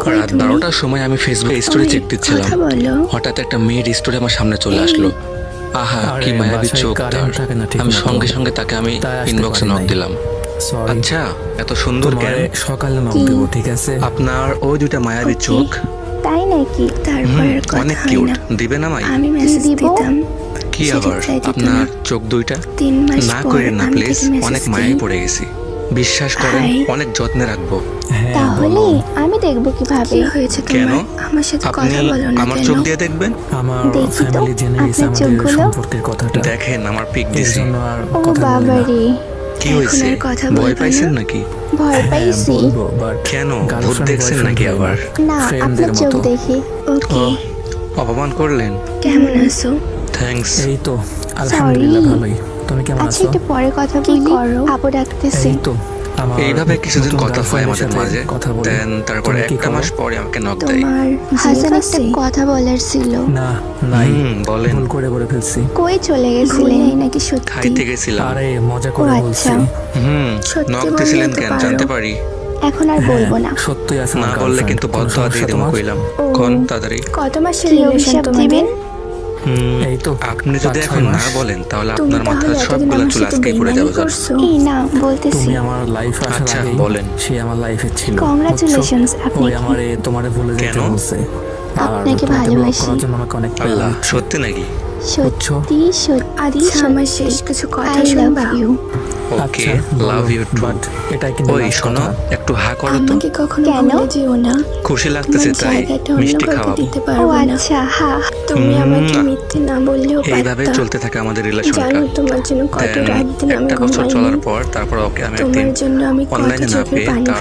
রাত 12টার সময় আমি ফেসবুকে স্টোরি চেক দিচ্ছিলাম, হঠাৎ একটা মেয়ের স্টোরি আমার সামনে চলে আসলো। আহা, কি মায়াবী চোখ তার। আমি সঙ্গে সঙ্গে তাকে আমি ইনবক্সে নক দিলাম। আচ্ছা, এত সুন্দর কেন? সকালে নক দেব, ঠিক আছে? আপনার ওই দুটা মায়াবী চোখ তাই নাকি? তারপর অনেক কিউট, দিবেন আমায়? আমি মেসেজ দিতাম। কি আবার আপনার চোখ দুইটা? 3 মাস না পর করেন না আমি প্লিজ, তোকে অনেক মেসেজ মায়ায় দিই। পড়ে গেছি। বিশ্বাস করেন, হাই। অনেক যত্নে রাখবো। হ্যাঁ, তাহলে বলো। আমি দেখবো কিভাবে? কি হয়েছে কেন? তোমার? আমার সাথে আপনি কথা বলো না আমার কেন? চোখ দিয়ে দেখবেন? আমার দেখি তো, ফ্যামিলি জেনে গেছে আপনার আমাদের চোখগুলো। সম্পর্কের কথাটা। দেখেন আমার পিক এর দিছি। জন্য আর ও কথা বলি না। বাবারে, কি এখন হয়েছে? আর কথা ভয় বলবা পাইছেন না? নাকি? ভয় হ্যাঁ, পাইছি বলবো, but কেন? ভূত girlfriend, দেখছেন boyfriend নাকি হই আবার? না, ফ্রেন্ডদের আপনার চোখ মতো। দেখি। ওকে, অপমান করলেন? কেমন আছো? থ্যাঙ্কস। এই তো আলহামদুলিল্লাহ ভালোই। তুমি কেমন আচ্ছা, আছো? একটু পরে কথা বলি। আপু ডাকতেছে। এই তো আমার এইভাবে কিছুদিন নতুন কথা হয় girlfriend-এর আমাদের সাথে মাঝে, কথা বলি। দেন তারপরে তুমি কি একটা করো? মাস পরে আমাকে নক দেয়। তোমার হাসান একটা কথা বলার ছিল। না, নাই, বলেন। ভুল করে বলে ফেলছি। কই চলে গেছিলেন নাকি সত্যি? খাইতে গেছিলাম। আরে মজা ও করে আচ্ছা, বলছি। সত্যি নক বললে দিছিলেন তো কেন পারো। জানতে পারি? এখন আর বলবো না। সত্যই আছে না আমার বললে girlfriend। কিন্তু কোনো বদ্ধ দিয়ে সমস্যা দেবো তোমার? কইলাম। ও। কোন তাড়াতাড়ি। কত মাসের রিলেশন দিবেন? এই তো আপনি যদি 5-6 এখন না মাস। বলেন তাহলে তুমি আপনার মাথার তাহলে সবগুলো এতদিন চুল আমার সাথে আজকেই পড়ে যাবে। বেইমানি করছো? এই না, বলতেছি। তুমি আমার লাইফে আসার আচ্ছা, আগেই বলেন। সে আমার লাইফে ছিল। Congratulations, বুঝছো? আপনাকে। ওই আমারে তোমারে ভুলে যেতে কেন? বলছে। আর আপনাকে তোমাকে block ভালোবাসি। করার জন্য আমাকে অনেক প্যারা আল্লাহ, দিচ্ছে। সত্যি নাকি? সত্যি সত্যি। আমার শেষ কিছু কথা শুনবা? ওকে, আচ্ছা, লাভ বলো, ইউ টু। but এটাই কিন্তু ওই last শোনো, কথা। একটু হা করো তো। আমাকে কখনো ভুলে যেও না। খুশি লাগতেছে তাই মিষ্টি খাওয়াবো। ও আচ্ছা, হ্যাঁ। তুমি আমাকে মিথ্যে না বললেও এইভাবে পারতা। চলতে থাকে আমাদের রিলেশনটা। জানো তোমার জন্য কত রাত দিন আমি একটা বছর ঘুমাইনি। চলার পর তারপর ওকে আমি তোমার একদিন জন্য আমি কত অনলাইনে না চোখের পেয়ে পানি তার